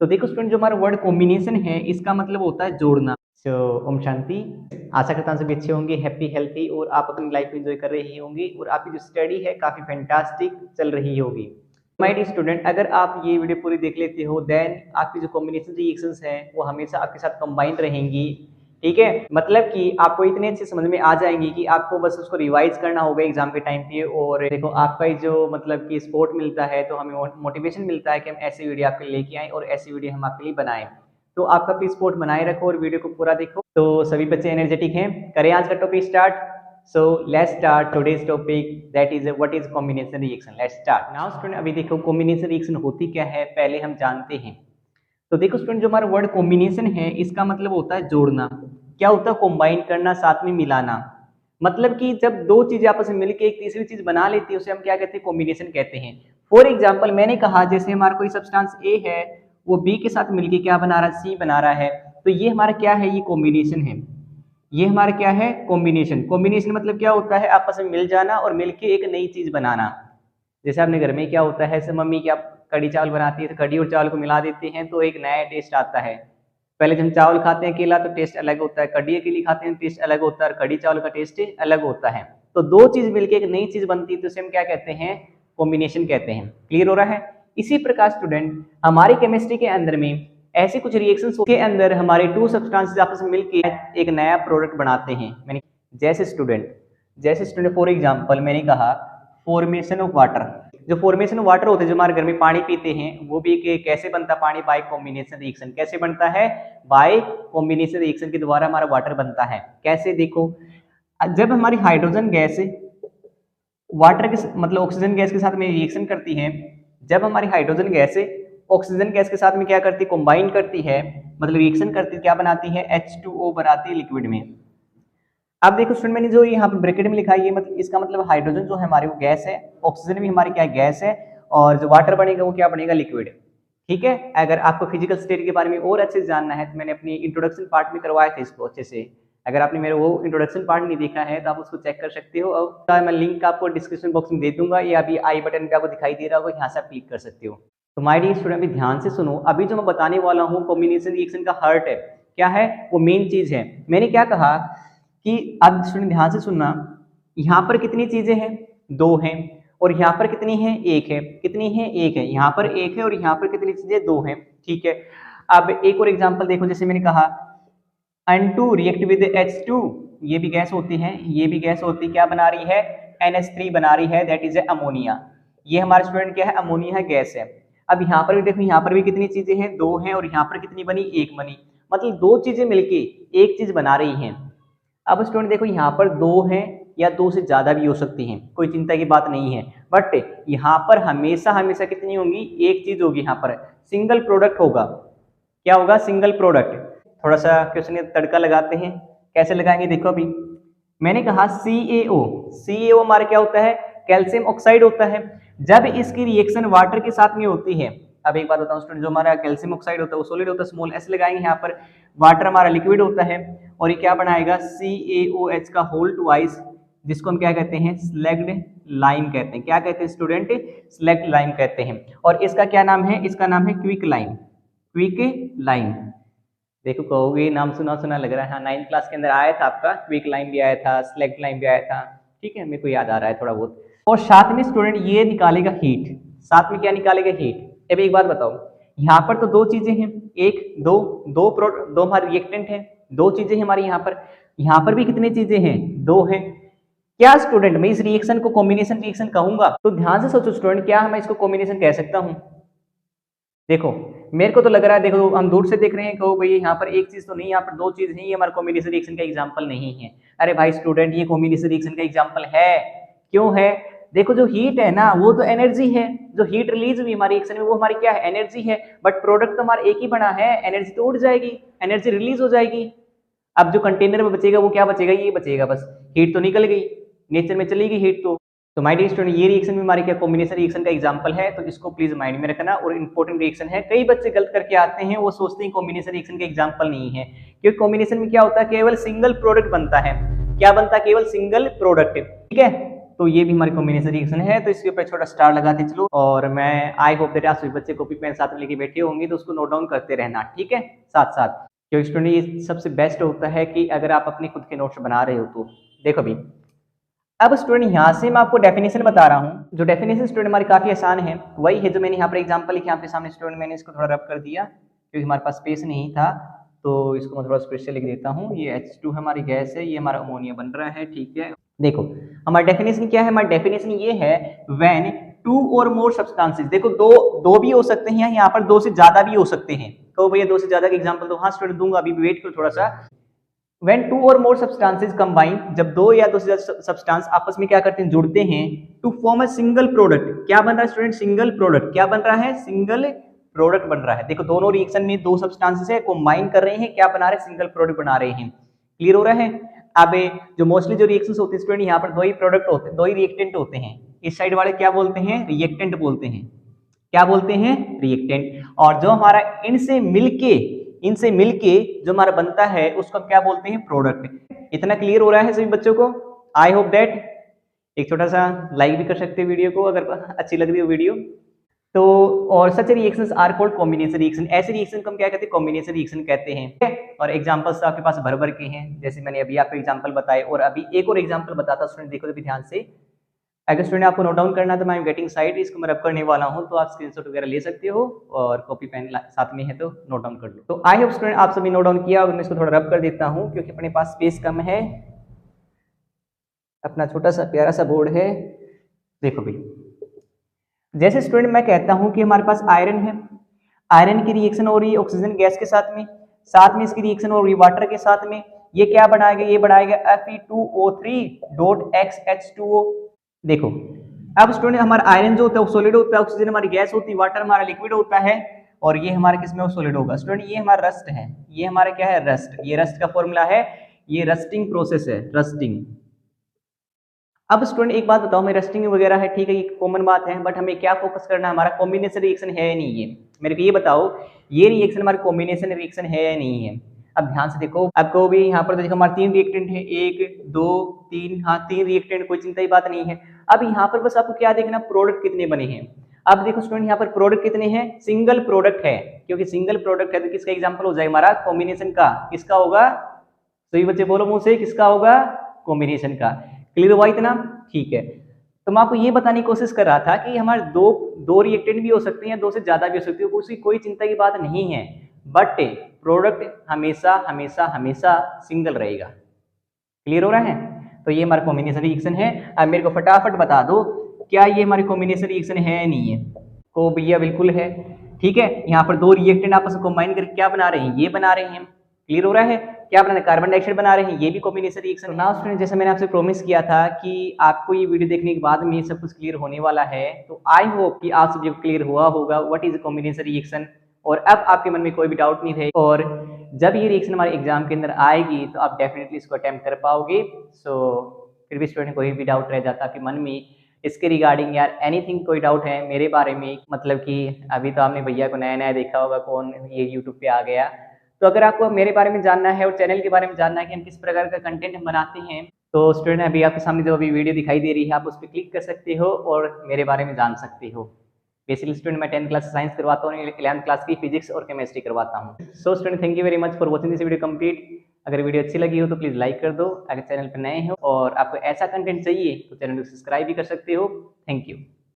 तो देखो स्टूडेंट, जो हमारा वर्ड कॉम्बिनेशन है इसका मतलब होता है जोड़ना। ओम शांति। आशा करता हूँ सभी अच्छे होंगे, हैप्पी हेल्थी, और आप अपनी लाइफ में एंजॉय कर रहे होंगे और आपकी जो स्टडी है काफ़ी फैंटास्टिक चल रही होगी। माय डियर स्टूडेंट, अगर आप ये वीडियो पूरी देख लेते हो देन आपकी जो कॉम्बिनेशन रिएक्शंस हैं वो हमेशा आपके साथ कंबाइंड रहेंगी। ठीक है, मतलब कि आपको इतने अच्छे समझ में आ जाएंगी कि आपको बस उसको रिवाइज करना होगा एग्जाम के टाइम पे। और देखो आपका जो मतलब कि सपोर्ट मिलता है तो हमें मोटिवेशन मिलता है कि हम ऐसी वीडियो आपके लिए लेके आएं और ऐसी वीडियो हम आपके लिए बनाएं। तो आपका प्लीज सपोर्ट बनाए रखो और वीडियो को पूरा देखो। तो सभी बच्चे एनर्जेटिक हैं, करें आज का topic start. So let's start today's topic, that is what is combination reaction. Let's start now student. अभी देखो कॉम्बिनेशन रिएक्शन होती क्या है पहले हम जानते हैं। तो देखो स्टूडेंट, जो हमारा वर्ड कॉम्बिनेशन है इसका मतलब होता है जोड़ना। क्या होता है? कंबाइन करना, साथ में मिलाना। मतलब कि जब दो चीजें आपस में मिलकर एक तीसरी चीज बना लेती है उसे हम क्या कहते हैं? कॉम्बिनेशन कहते हैं। फॉर एग्जाम्पल मैंने कहा जैसे हमारा कोई सब्सटेंस ए है वो बी के साथ मिलकर क्या बना रहा है? सी बना रहा है। तो ये हमारा क्या है? ये कॉम्बिनेशन है। ये हमारा क्या है? कॉम्बिनेशन। कॉम्बिनेशन मतलब क्या होता है? आपस में मिल जाना और मिलके एक नई चीज बनाना। जैसे अपने घर में क्या होता है, जैसे मम्मी क्या कड़ी चावल बनाती है तो कड़ी और चावल को मिला देते हैं तो एक नया टेस्ट आता है। पहले जब हम चावल खाते हैं अकेला तो टेस्ट अलग होता है, कड़ी अकेली खाते हैं टेस्ट अलग होता है, और कड़ी चावल का टेस्ट अलग होता है। तो दो चीज मिलकर एक नई चीज बनती है तो उसे हम क्या कहते हैं? कॉम्बिनेशन कहते हैं। क्लियर हो रहा है? इसी प्रकार स्टूडेंट हमारी केमिस्ट्री के अंदर में ऐसे कुछ रिएक्शंस के अंदर हमारे टू सब्सटेंसेस आपस में मिलकर एक नया प्रोडक्ट बनाते हैं। मैंने जैसे स्टूडेंट फॉर एग्जांपल मैंने कहा फॉर्मेशन ऑफ वाटर। जो फॉर्मेशन ऑफ वाटर होते हैं, जो हमारे घर में पानी पीते हैं, वो भी कैसे बनता है? पानी बाय कॉम्बिनेशन रिएक्शन। कैसे बनता है? बाय कॉम्बिनेशन रिएक्शन के द्वारा हमारा वाटर बनता है। कैसे? देखो, जब हमारी हाइड्रोजन गैस वाटर के मतलब ऑक्सीजन गैस के साथ में रिएक्शन करती है, जब हमारी हाइड्रोजन गैस ऑक्सीजन गैस के साथ में क्या करती है? कंबाइन करती है, मतलब रिएक्शन करती है, क्या बनाती है? H2O बनाती है लिक्विड में। अब देखो स्टूडेंट, मैंने जो यहाँ पे ब्रैकेट में लिखा है ये मतलब इसका मतलब हाइड्रोजन जो है हमारी वो गैस है, ऑक्सीजन भी हमारी क्या है? गैस है, और जो वाटर बनेगा वो क्या बनेगा? लिक्विड। ठीक है, अगर आपको फिजिकल स्टेट के बारे में और अच्छे से जानना है तो मैंने अपनी इंट्रोडक्शन पार्ट में करवाया था इसको अच्छे से। अगर आपने मेरे वो इंट्रोडक्शन पार्ट नहीं देखा है तो आप उसको चेक कर सकते हो, और मैं लिंक आपको डिस्क्रिप्शन बॉक्स में दे दूंगा, या अभी आई बटन पे आपको दिखाई दे रहा होगा, यहाँ से आप क्लिक कर सकते हो। तो माय डियर स्टूडेंट अभी ध्यान से सुनो, अभी जो मैं बताने वाला हूँ कॉम्बिनेशन रिएक्शन का हार्ट है, क्या है वो? मेन चीज है। मैंने क्या कहा कि अब स्टूडेंट ध्यान से सुनना, यहाँ पर कितनी चीजें हैं? दो हैं। और यहाँ पर कितनी है? एक है। कितनी है? एक है। यहाँ पर एक है और यहाँ पर कितनी चीजें? दो हैं। ठीक है, अब एक और एग्जांपल देखो, जैसे मैंने कहा N2 रिएक्ट विद H2, ये भी गैस होती है, ये भी गैस होती है, क्या बना रही है? NH3 बना रही है, दैट इज अमोनिया। ये हमारा स्टूडेंट क्या है? अमोनिया गैस है। अब यहाँ पर भी देखो, यहाँ पर भी कितनी चीजें हैं? दो हैं, और यहाँ पर कितनी बनी? एक बनी। मतलब दो चीजें मिलके एक चीज बना रही हैं। अब स्टूडेंट देखो, यहाँ पर दो हैं या दो से ज्यादा भी हो सकती हैं, कोई चिंता की बात नहीं है, बट यहाँ पर हमेशा हमेशा कितनी होंगी? एक चीज होगी। यहाँ पर सिंगल प्रोडक्ट होगा। क्या होगा? Single product. थोड़ा सा क्वेश्चन तड़का लगाते हैं, कैसे लगाएंगे देखो। अभी मैंने कहा CaO हमारा क्या होता है? कैल्शियम ऑक्साइड होता है। जब इसकी रिएक्शन वाटर के साथ में होती है, अब एक बात बताऊं स्टूडेंट, जो हमारा कैल्शियम ऑक्साइड होता है वो सॉलिड होता है, स्मॉल एस लगाएंगे यहाँ पर। वाटर हमारा लिक्विड होता है, और ये क्या बनाएगा? CaOH का होल ट्वाइस, जिसको हम क्या कहते हैं? स्लैग्ड लाइम कहते हैं। क्या कहते हैं स्टूडेंट? स्लैग्ड लाइम कहते हैं। और इसका क्या नाम है? इसका नाम है क्विक लाइम। क्विक लाइम, देखो कहोगे नाम सुना सुना लग रहा है। हाँ, 9th क्लास के अंदर आया था आपका, क्विक लाइम भी आया था, स्लैग्ड लाइम भी आया था। ठीक है, मेरे को याद आ रहा है थोड़ा बहुत। और साथ में स्टूडेंट ये निकालेगा हीट। साथ में क्या निकालेगा? हीट। अब एक बात बताओ, यहाँ पर तो दो चीजें हैं, एक दो दो हमारे रिएक्टेंट हैं, दो चीजें हमारी यहाँ पर भी कितनी चीजें हैं? दो हैं। क्या स्टूडेंट मैं इस रिएक्शन को कॉम्बिनेशन रिएक्शन कहूंगा? तो ध्यान से सोचो स्टूडेंट, क्या मैं इसको कॉम्बिनेशन कह सकता हूँ? देखो मेरे को तो लग रहा है, देखो हम दूर से देख रहे हैं, कहो भाई यहाँ पर एक चीज तो नहीं, यहाँ पर दो चीज नहीं, ये हमारा कॉम्बिनेशन रिएक्शन का एग्जांपल नहीं है। अरे भाई स्टूडेंट, ये कॉम्बिनेशन रिएक्शन का एग्जांपल है। क्यों है? देखो जो हीट है ना वो तो एनर्जी है, जो हीट रिलीज हुई हमारी रिएक्शन में वो हमारी क्या है? एनर्जी है। बट प्रोडक्ट तो हमारा एक ही बना है, एनर्जी तो उड़ जाएगी, एनर्जी रिलीज हो जाएगी। अब जो कंटेनर में बचेगा वो क्या बचेगा? ये बचेगा बस। हीट तो निकल गई, नेचर में चली गई हीट। तो माय डियर स्टूडेंट, ये रिएक्शन भी हमारे क्या कॉम्बिनेशन रिएक्शन का एग्जांपल है, तो इसको प्लीज माइंड में रखना। और इंपॉर्टेंट रिएक्शन है, कई बच्चे गलत करके आते हैं, वो सोचते हैं कॉम्बिनेशन रिएक्शन का एग्जांपल नहीं है, क्योंकि कॉम्बिनेशन में क्या होता है? केवल सिंगल प्रोडक्ट बनता है। क्या बनता है? केवल सिंगल प्रोडक्ट। ठीक है, तो ये भी हमारी कॉम्बिनेशन रिएक्शन है। तो इसके ऊपर छोटा स्टार लगाते चलो, और मैं आई होप दैट आप सभी बच्चे कॉपी पेन साथ में लेके बैठे होंगे तो उसको नोट डाउन करते रहना, ठीक है, साथ साथ। क्योंकि स्टूडेंट ये सबसे बेस्ट होता है कि अगर आप अपने खुद के नोट्स बना रहे हो तो। देखो भी, अब स्टूडेंट यहाँ से मैं आपको डेफिनेशन बता रहा हूँ। जो डेफिनेशन स्टूडेंट हमारी काफी आसान है, वही है जो मैंने यहाँ पर एग्जाम्पल लिखे आपके सामने। स्टूडेंट मैंने इसको थोड़ा रब कर दिया क्योंकि हमारे पास स्पेस नहीं था, तो इसको मैं थोड़ा स्पेस से लिख देता हूँ। ये H2 हमारी गैस है, ये हमारा अमोनिया बन रहा है, ठीक है। देखो हमारा डेफिनेशन क्या है, हमारा डेफिनेशन ये है, व्हेन 2 और मोर सब्सटेंसेस। देखो दो भी हो सकते हैं, यहाँ पर 2 से ज्यादा भी हो सकते हैं। तो भैया 2 से ज्यादा का एग्जाम्पल तो हाँ स्टूडेंट दूंगा, अभी वेट करो थोड़ा सा। When 2 or more substances combine, जब 2 या 2 से ज्यादा सब्सटेंस आपस में क्या करते हैं, जुड़ते हैं, to form a single product. क्या बन रहा है स्टूडेंट, सिंगल प्रोडक्ट। क्या बन रहा है, सिंगल प्रोडक्ट बन रहा है। देखो दोनों रिएक्शन में 2 सब्सटेंसेस है, कंबाइन कर रहे हैं, क्या बना रहे हैं, सिंगल प्रोडक्ट बना रहे हैं। क्लियर हो रहा है। अब जो मोस्टली जो रिएक्शंस होते हैं स्टूडेंट, यहाँ पर 2 ही प्रोडक्ट होते हैं, 2 ही रिएक्टेंट होते हैं। इस साइड वाले क्या बोलते हैं, रिएक्टेंट बोलते हैं। क्या बोलते हैं, रिएक्टेंट। और जो हमारा इनसे मिलके जो हमारा बनता है उसको हम क्या बोलते हैं, प्रोडक्ट। इतना क्लियर हो रहा है सभी बच्चों को। I hope that. एक छोटा सा लाइक भी कर सकते हैं वीडियो को अगर अच्छी लग रही हो वीडियो तो। और such reactions are called combination reaction. ऐसे रिएक्शन को हम क्या कहते हैं, कॉम्बिनेशन रिएक्शन कहते हैं। और एग्जांपल्स आपके पास भर भर के हैं, जैसे मैंने अभी आपको एग्जांपल बताए, और अभी एक और एग्जांपल बताता स्टूडेंट, देखो तो ध्यान से। अगर स्टूडेंट आपको नोट डाउन करना है तो मैं गेटिंग साइड इसको मैं रब करने वाला हूं, तो आप स्क्रीनशॉट वगैरह ले सकते हो, और कॉपी पेन साथ में है तो नोट डाउन कर लो। तो आई होप स्टूडेंट आप सभी नोट डाउन किया, और मैं इसको थोड़ा रब कर देता हूं क्योंकि अपने पास स्पेस कम है, अपना छोटा सा प्यारा सा बोर्ड है। देखो भाई, जैसे स्टूडेंट मैं कहता हूं कि हमारे पास आयरन है, आयरन की रिएक्शन हो रही है ऑक्सीजन गैस के साथ में इसकी रिएक्शन हो रही है वाटर के साथ में। ये क्या बनाएगा, ये बनाएगा Fe2O3.XH2O। देखो अब स्टूडेंट हमारा आयरन जो होता है वो सॉलिड होता है, ऑक्सीजन हमारी गैस होती है, वाटर हमारा लिक्विड होता है, और ये हमारा किसमें सॉलिड होगा स्टूडेंट, ये हमारा रस्ट है। ये हमारा क्या है, रस्ट। ये रस्ट का फॉर्मूला है, ये रस्टिंग प्रोसेस है, रस्टिंग। अब स्टूडेंट एक बात बताओ, मैं रस्टिंग वगैरह है, ठीक है, ये कॉमन बात है, बट हमें क्या फोकस करना है, हमारा कॉम्बिनेशन रिएक्शन है या नहीं है। मेरे को ये बताओ, ये रिएक्शन हमारी कॉम्बिनेशन रिएक्शन है या नहीं है। अब ध्यान से देखो, आपको भी यहाँ पर देखो हमारे 3 रिएक्टेंट है, 1 2 3, हाँ 3 रिएक्टेंट, कोई चिंता की बात नहीं है। अब यहाँ पर बस आपको क्या देखना, प्रोडक्ट कितने बने हैं। अब देखो स्टूडेंट यहाँ पर प्रोडक्ट कितने हैं, सिंगल प्रोडक्ट है, क्योंकि सिंगल प्रोडक्ट है तो किसका एग्जाम्पल हो जाएगा, हमारा कॉम्बिनेशन का। किसका होगा, तो ये बच्चे बोलो मुंह से, किसका होगा, कॉम्बिनेशन का। क्लियर हुआ इतना, ठीक है। तो मैं आपको ये बताने की कोशिश कर रहा था कि हमारे दो रिएक्टेंट भी हो सकते हैं, 2 से ज्यादा भी हो सकती है, उसकी कोई चिंता की बात नहीं है, बट प्रोडक्ट हमेशा हमेशा हमेशा सिंगल रहेगा। क्लियर हो रहा है। तो ये हमारा कॉम्बिनेशन रिएक्शन है। अब मेरे को फटाफट बता दो, क्या ये हमारी कॉम्बिनेशन रिएक्शन है या नहीं है। को भैया बिल्कुल है, ठीक है। यहाँ पर 2 रिएक्टेंट आपस में कंबाइन करके क्या बना रहे हैं, ये बना रहे हैं। क्लियर हो रहा है। क्या बना रहे हैं, कार्बन डाइऑक्साइड बना रहे हैं, ये भी कॉम्बिनेशन रिएक्शन। नाउ स्टूडेंट, जैसे मैंने आपसे प्रॉमिस किया था कि आपको ये वीडियो देखने के बाद में सब कुछ क्लियर होने वाला है, तो आई होप कि आप सभी को क्लियर हुआ होगा व्हाट इज कॉम्बिनेशन रिएक्शन, और अब आपके मन में कोई भी डाउट नहीं रहेगा, और जब ये रिएक्शन हमारे एग्जाम के अंदर आएगी तो आप डेफिनेटली इसको अटेम्प्ट कर पाओगे। सो फिर भी स्टूडेंट कोई भी डाउट रह जाता आपके मन में इसके रिगार्डिंग, यार एनीथिंग, कोई डाउट है मेरे बारे में, मतलब कि अभी तो आपने भैया को नया नया देखा होगा, कौन ये यूट्यूब पे आ गया, तो अगर आपको मेरे बारे में जानना है और चैनल के बारे में जानना है कि हम किस प्रकार का कंटेंट हम बनाते हैं, तो स्टूडेंट अभी आपके सामने जो अभी वीडियो दिखाई दे रही है आप उस पर क्लिक कर सकते हो और मेरे बारे में जान सकते हो। बेसिकली स्टूडेंट मैं 10th क्लास साइंस करवाता हूँ, 11th क्लास की फिजिक्स और केमिस्ट्री करवाता हूँ। So student thank you very much for watching this video complete. अगर वीडियो अच्छी लगी हो तो प्लीज़ लाइक कर दो, अगर चैनल पर नए हो और आपको ऐसा कंटेंट चाहिए तो चैनल को सब्सक्राइब भी कर सकते हो। Thank you.